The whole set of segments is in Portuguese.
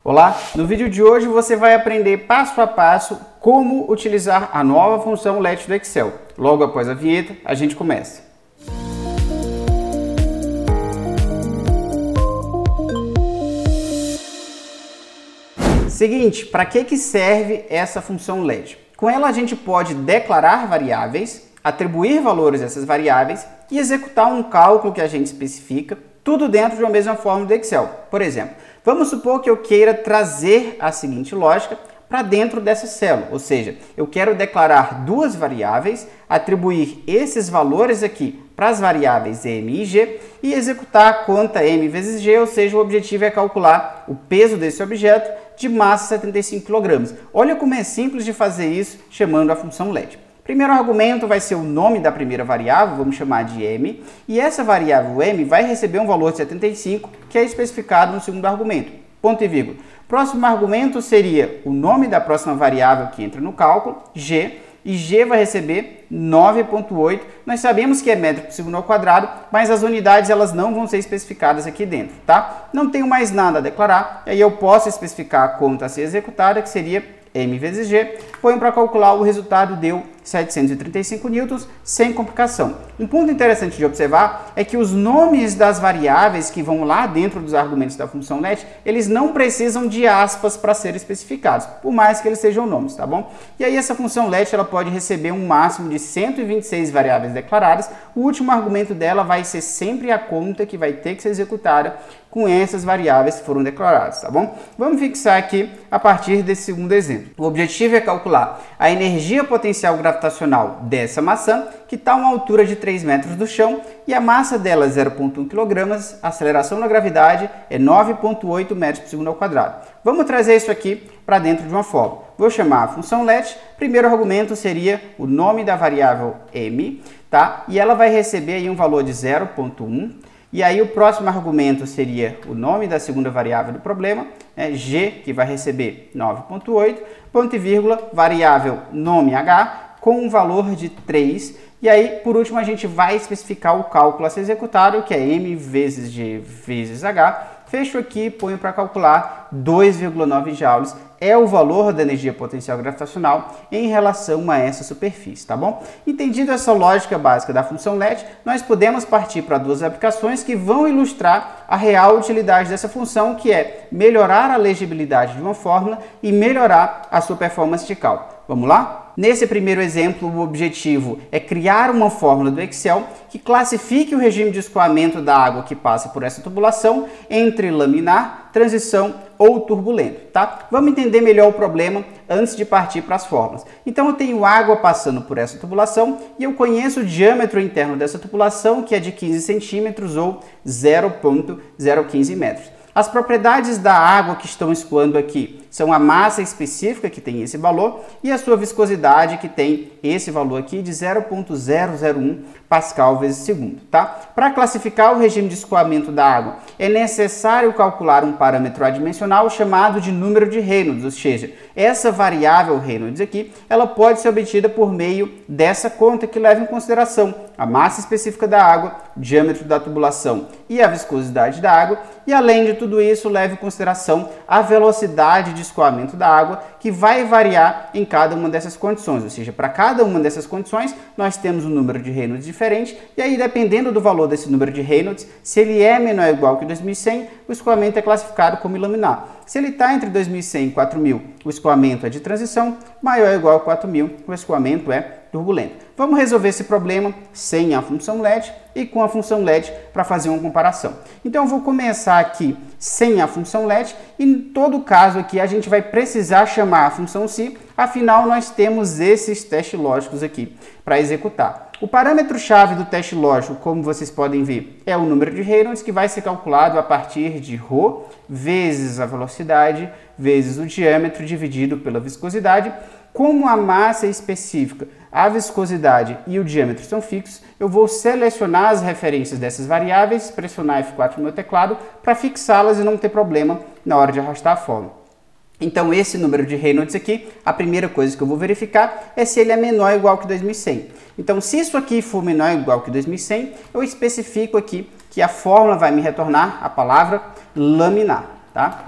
Olá, no vídeo de hoje você vai aprender passo a passo como utilizar a nova função LET do Excel. Logo após a vinheta, a gente começa. Seguinte, para que serve essa função LET? Com ela a gente pode declarar variáveis, atribuir valores a essas variáveis e executar um cálculo que a gente especifica, tudo dentro de uma mesma fórmula do Excel. Por exemplo, vamos supor que eu queira trazer a seguinte lógica para dentro dessa célula, ou seja, eu quero declarar duas variáveis, atribuir esses valores aqui para as variáveis M e G e executar a conta M vezes G, ou seja, o objetivo é calcular o peso desse objeto de massa 75 kg. Olha como é simples de fazer isso chamando a função LET. Primeiro argumento vai ser o nome da primeira variável, vamos chamar de M, e essa variável M vai receber um valor de 75, que é especificado no segundo argumento, ponto e vírgula. Próximo argumento seria o nome da próxima variável que entra no cálculo, G, e G vai receber 9,8. Nós sabemos que é metro por segundo ao quadrado, mas as unidades elas não vão ser especificadas aqui dentro, tá? Não tenho mais nada a declarar, e aí eu posso especificar a conta a ser executada, que seria M vezes G, ponho para calcular o resultado, deu 735 newtons, sem complicação. Um ponto interessante de observar é que os nomes das variáveis que vão lá dentro dos argumentos da função LET, eles não precisam de aspas para serem especificados, por mais que eles sejam nomes, tá bom? E aí essa função LET ela pode receber um máximo de 126 variáveis declaradas, o último argumento dela vai ser sempre a conta que vai ter que ser executada com essas variáveis que foram declaradas, tá bom? Vamos fixar aqui a partir desse segundo exemplo. O objetivo é calcular a energia potencial gravitacional dessa maçã, que está a uma altura de 3 metros do chão, e a massa dela é 0,1 kg, a aceleração da gravidade é 9,8 metros por segundo ao quadrado. Vamos trazer isso aqui para dentro de uma fórmula. Vou chamar a função LET, primeiro argumento seria o nome da variável M, tá? E ela vai receber aí um valor de 0,1. E aí o próximo argumento seria o nome da segunda variável do problema, G, que vai receber 9,8, ponto e vírgula, variável nome H, com um valor de 3. E aí, por último, a gente vai especificar o cálculo a ser executado, que é M vezes G vezes H. Fecho aqui, ponho para calcular 2,9 joules, é o valor da energia potencial gravitacional em relação a essa superfície, tá bom? Entendido essa lógica básica da função LET, nós podemos partir para duas aplicações que vão ilustrar a real utilidade dessa função, que é melhorar a legibilidade de uma fórmula e melhorar a sua performance de cálculo. Vamos lá? Nesse primeiro exemplo, o objetivo é criar uma fórmula do Excel que classifique o regime de escoamento da água que passa por essa tubulação entre laminar, transição ou turbulento, tá? Vamos entender melhor o problema antes de partir para as fórmulas. Então eu tenho água passando por essa tubulação e eu conheço o diâmetro interno dessa tubulação, que é de 15 centímetros ou 0,015 metros. As propriedades da água que estão escoando aqui são a massa específica, que tem esse valor, e a sua viscosidade, que tem esse valor aqui de 0,001 Pascal vezes segundo, tá? Para classificar o regime de escoamento da água, é necessário calcular um parâmetro adimensional chamado de número de Reynolds, ou seja, essa variável Reynolds aqui, ela pode ser obtida por meio dessa conta que leva em consideração a massa específica da água, o diâmetro da tubulação e a viscosidade da água, e além de tudo isso, leva em consideração a velocidade de escoamento da água, que vai variar em cada uma dessas condições, ou seja, para cada uma dessas condições, nós temos um número de Reynolds diferente, e aí dependendo do valor desse número de Reynolds, se ele é menor ou igual que 2100, o escoamento é classificado como laminar. Se ele está entre 2100 e 4000, o escoamento é de transição, maior ou igual a 4000, o escoamento é turbulento. Vamos resolver esse problema sem a função LET e com a função LET para fazer uma comparação. Então eu vou começar aqui sem a função LET e em todo caso aqui a gente vai precisar chamar a função SI, afinal nós temos esses testes lógicos aqui para executar. O parâmetro-chave do teste lógico, como vocês podem ver, é o número de Reynolds, que vai ser calculado a partir de ρ vezes a velocidade vezes o diâmetro dividido pela viscosidade. Como a massa é específica, a viscosidade e o diâmetro são fixos, eu vou selecionar as referências dessas variáveis, pressionar F4 no meu teclado para fixá-las e não ter problema na hora de arrastar a fórmula. Então esse número de Reynolds aqui, a primeira coisa que eu vou verificar é se ele é menor ou igual que 2100. Então se isso aqui for menor ou igual que 2100, eu especifico aqui que a fórmula vai me retornar a palavra laminar, tá?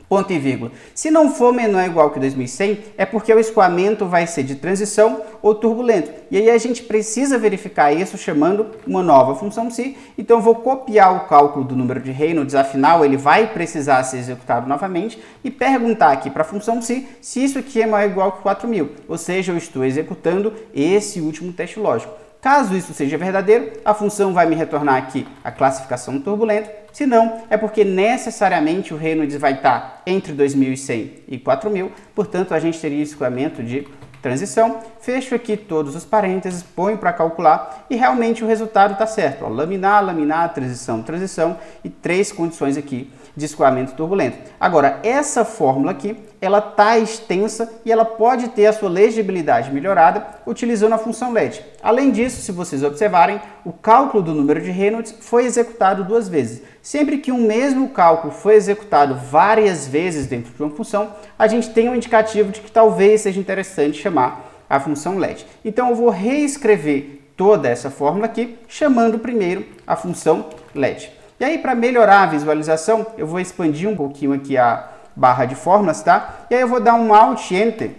ponto e vírgula. Se não for menor ou igual que 2100, é porque o escoamento vai ser de transição ou turbulento. E aí a gente precisa verificar isso chamando uma nova função psi. Então eu vou copiar o cálculo do número de Reynolds, afinal ele vai precisar ser executado novamente, e perguntar aqui para a função psi se isso aqui é maior ou igual que 4000. Ou seja, eu estou executando esse último teste lógico. Caso isso seja verdadeiro, a função vai me retornar aqui a classificação turbulenta. Se não, é porque necessariamente o Reynolds vai estar entre 2100 e 4000, portanto a gente teria escoamento de transição. Fecho aqui todos os parênteses, ponho para calcular e realmente o resultado está certo. Ó, laminar, laminar, transição, transição e 3 condições aqui de escoamento turbulento. Agora, essa fórmula aqui, ela está extensa e ela pode ter a sua legibilidade melhorada utilizando a função LED. Além disso, se vocês observarem, o cálculo do número de Reynolds foi executado 2 vezes. Sempre que um mesmo cálculo foi executado várias vezes dentro de uma função, a gente tem um indicativo de que talvez seja interessante chamar a função LED. Então eu vou reescrever toda essa fórmula aqui, chamando primeiro a função LED. E aí, para melhorar a visualização, eu vou expandir um pouquinho aqui a barra de fórmulas, tá? E aí eu vou dar um Alt Enter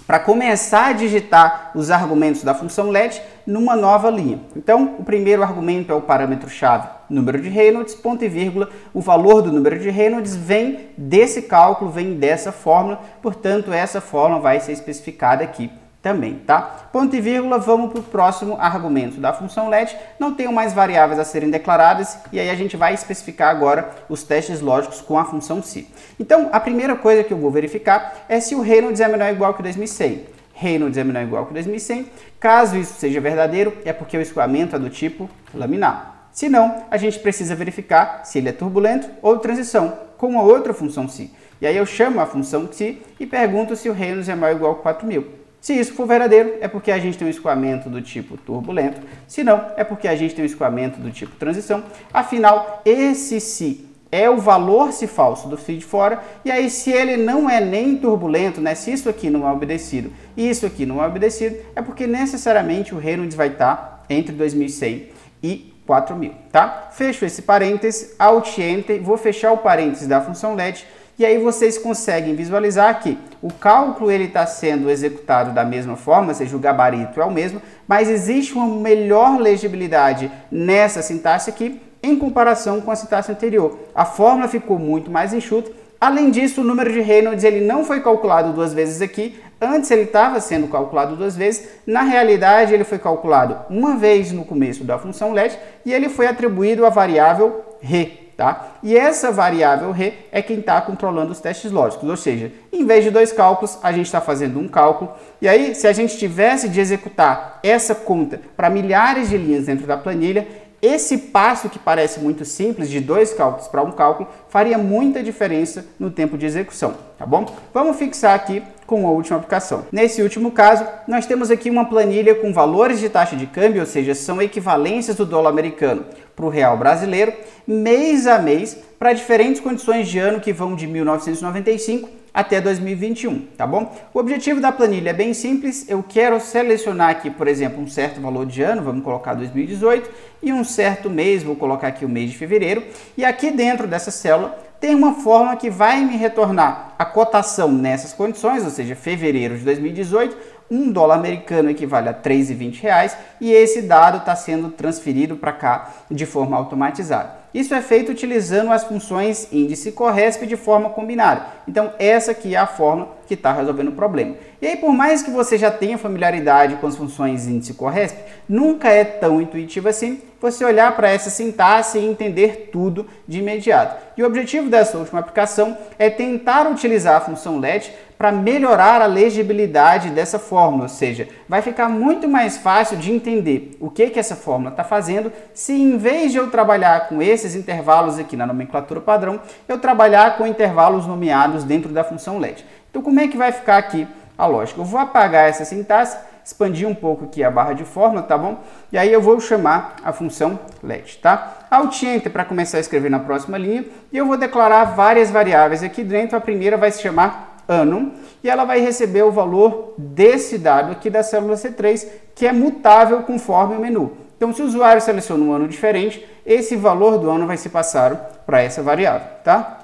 para começar a digitar os argumentos da função LED numa nova linha. Então, o primeiro argumento é o parâmetro-chave número de Reynolds, ponto e vírgula, o valor do número de Reynolds vem desse cálculo, vem dessa fórmula, portanto, essa fórmula vai ser especificada aqui também, tá? Ponto e vírgula, vamos para o próximo argumento da função LED. Não tenho mais variáveis a serem declaradas e aí a gente vai especificar agora os testes lógicos com a função psi. Então, a primeira coisa que eu vou verificar é se o Reynolds é menor ou igual que 2100. Reynolds é menor ou igual que 2100. Caso isso seja verdadeiro, é porque o escoamento é do tipo laminar. Se não, a gente precisa verificar se ele é turbulento ou transição, com a outra função psi. E aí eu chamo a função psi e pergunto se o Reynolds é maior ou igual que 4000. Se isso for verdadeiro, é porque a gente tem um escoamento do tipo turbulento. Se não, é porque a gente tem um escoamento do tipo transição. Afinal, esse se é o valor se falso do fio de fora. E aí, se ele não é nem turbulento, né? Se isso aqui não é obedecido e isso aqui não é obedecido, é porque necessariamente o Reynolds vai estar entre 2100 e 4000, tá? Fecho esse parênteses, Alt Enter, vou fechar o parênteses da função LED. E aí vocês conseguem visualizar que o cálculo ele está sendo executado da mesma forma, ou seja, o gabarito é o mesmo, mas existe uma melhor legibilidade nessa sintaxe aqui em comparação com a sintaxe anterior. A fórmula ficou muito mais enxuta. Além disso, o número de Reynolds ele não foi calculado 2 vezes aqui. Antes ele estava sendo calculado 2 vezes. Na realidade, ele foi calculado uma vez no começo da função LED e ele foi atribuído à variável Re. Tá? E essa variável Re é quem está controlando os testes lógicos, ou seja, em vez de 2 cálculos, a gente está fazendo um cálculo. E aí, se a gente tivesse de executar essa conta para milhares de linhas dentro da planilha, esse passo que parece muito simples, de 2 cálculos para um cálculo, faria muita diferença no tempo de execução, tá bom? Vamos fixar aqui com a última aplicação. Nesse último caso, nós temos aqui uma planilha com valores de taxa de câmbio, ou seja, são equivalências do dólar americano para o real brasileiro, mês a mês, para diferentes condições de ano que vão de 1995 até 2021, tá bom? O objetivo da planilha é bem simples, eu quero selecionar aqui, por exemplo, um certo valor de ano, vamos colocar 2018, e um certo mês, vou colocar aqui o mês de fevereiro, e aqui dentro dessa célula tem uma fórmula que vai me retornar a cotação nessas condições, ou seja, fevereiro de 2018, um dólar americano equivale a R$ 3,20 e esse dado está sendo transferido para cá de forma automatizada. Isso é feito utilizando as funções índice e corresp de forma combinada. Então, essa aqui é a fórmula que está resolvendo o problema. E aí, por mais que você já tenha familiaridade com as funções índice e corresp, nunca é tão intuitivo assim você olhar para essa sintaxe e entender tudo de imediato. E o objetivo dessa última aplicação é tentar utilizar a função LED para melhorar a legibilidade dessa fórmula, ou seja, vai ficar muito mais fácil de entender o que essa fórmula está fazendo se em vez de eu trabalhar com esses intervalos aqui na nomenclatura padrão, eu trabalhar com intervalos nomeados dentro da função LED. Então, como é que vai ficar aqui a lógica? Eu vou apagar essa sintaxe, expandir um pouco aqui a barra de fórmula, tá bom? E aí eu vou chamar a função LED, tá? Alt Enter para começar a escrever na próxima linha e eu vou declarar várias variáveis aqui dentro. A primeira vai se chamar ano e ela vai receber o valor desse dado aqui da célula C3, que é mutável conforme o menu. Então, se o usuário seleciona um ano diferente, esse valor do ano vai ser passado para essa variável, tá?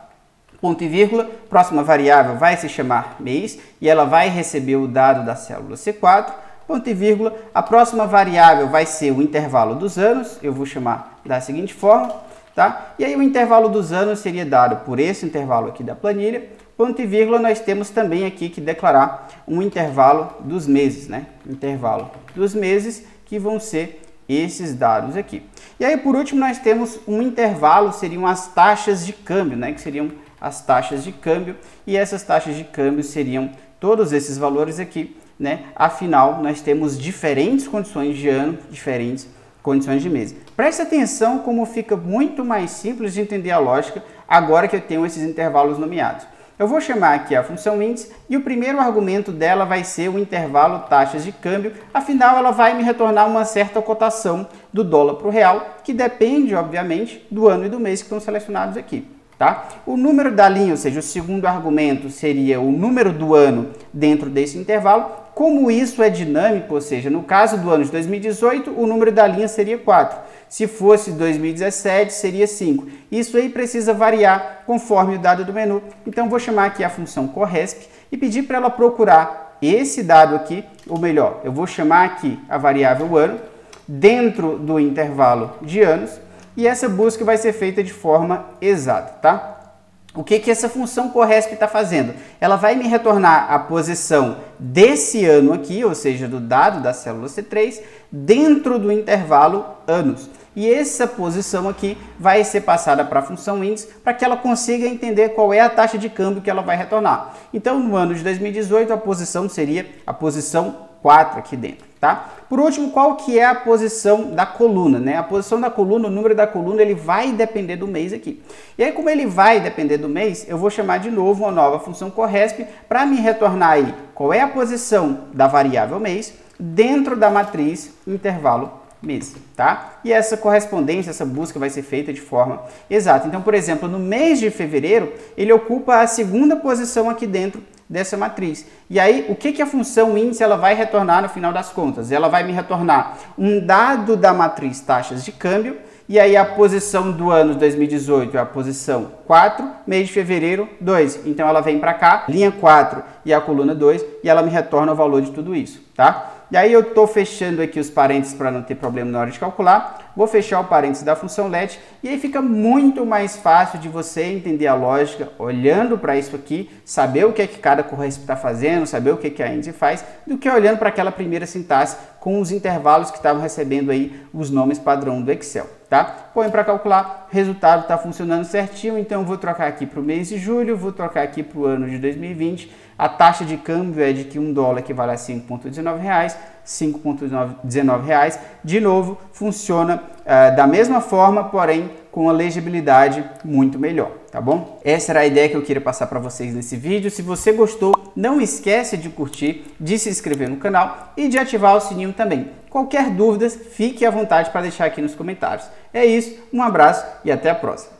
ponto e vírgula, próxima variável vai se chamar mês e ela vai receber o dado da célula C4, ponto e vírgula, a próxima variável vai ser o intervalo dos anos, eu vou chamar da seguinte forma, tá? E aí o intervalo dos anos seria dado por esse intervalo aqui da planilha, ponto e vírgula, nós temos também aqui que declarar um intervalo dos meses, né? Intervalo dos meses, que vão ser esses dados aqui. E aí, por último, nós temos um intervalo, seriam as taxas de câmbio, né? Que seriam as taxas de câmbio, e essas taxas de câmbio seriam todos esses valores aqui, né? Afinal, nós temos diferentes condições de ano, diferentes condições de mês. Preste atenção como fica muito mais simples de entender a lógica agora que eu tenho esses intervalos nomeados. Eu vou chamar aqui a função índice e o primeiro argumento dela vai ser o intervalo taxas de câmbio, afinal ela vai me retornar uma certa cotação do dólar para o real, que depende, obviamente, do ano e do mês que estão selecionados aqui. Tá? O número da linha, ou seja, o segundo argumento seria o número do ano dentro desse intervalo. Como isso é dinâmico, ou seja, no caso do ano de 2018, o número da linha seria 4. Se fosse 2017, seria 5. Isso aí precisa variar conforme o dado do menu. Então, vou chamar aqui a função corresp e pedir para ela procurar esse dado aqui, ou melhor, eu vou chamar aqui a variável ano dentro do intervalo de anos, e essa busca vai ser feita de forma exata, tá? O que essa função corresp está fazendo? Ela vai me retornar a posição desse ano aqui, ou seja, do dado da célula C3, dentro do intervalo anos. E essa posição aqui vai ser passada para a função índice para que ela consiga entender qual é a taxa de câmbio que ela vai retornar. Então, no ano de 2018, a posição seria a posição 4 aqui dentro, tá? Por último, qual que é a posição da coluna, né? A posição da coluna, o número da coluna, ele vai depender do mês aqui. E aí, como ele vai depender do mês, eu vou chamar de novo uma nova função corresp para me retornar aí qual é a posição da variável mês dentro da matriz intervalo mês, tá? E essa correspondência, essa busca vai ser feita de forma exata. Então, por exemplo, no mês de fevereiro, ele ocupa a segunda posição aqui dentro dessa matriz. E aí, o que a função índice ela vai retornar no final das contas? Ela vai me retornar um dado da matriz taxas de câmbio, e aí a posição do ano 2018 é a posição 4, mês de fevereiro 2. Então ela vem para cá, linha 4 e a coluna 2, e ela me retorna o valor de tudo isso, tá? E aí eu estou fechando aqui os parênteses para não ter problema na hora de calcular. Vou fechar o parênteses da função let e aí fica muito mais fácil de você entender a lógica olhando para isso aqui, saber o que é que cada corresp está fazendo, saber o que é que a índice faz, do que olhando para aquela primeira sintaxe com os intervalos que estavam recebendo aí os nomes padrão do Excel, tá? Põe para calcular, o resultado está funcionando certinho, então eu vou trocar aqui para o mês de julho, vou trocar aqui para o ano de 2020, a taxa de câmbio é de que $1 equivale a R$ 5,19, R$ 5,19. De novo, funciona da mesma forma, porém com uma legibilidade muito melhor, tá bom? Essa era a ideia que eu queria passar para vocês nesse vídeo. Se você gostou, não esquece de curtir, de se inscrever no canal e de ativar o sininho também. Qualquer dúvida, fique à vontade para deixar aqui nos comentários. É isso, um abraço e até a próxima.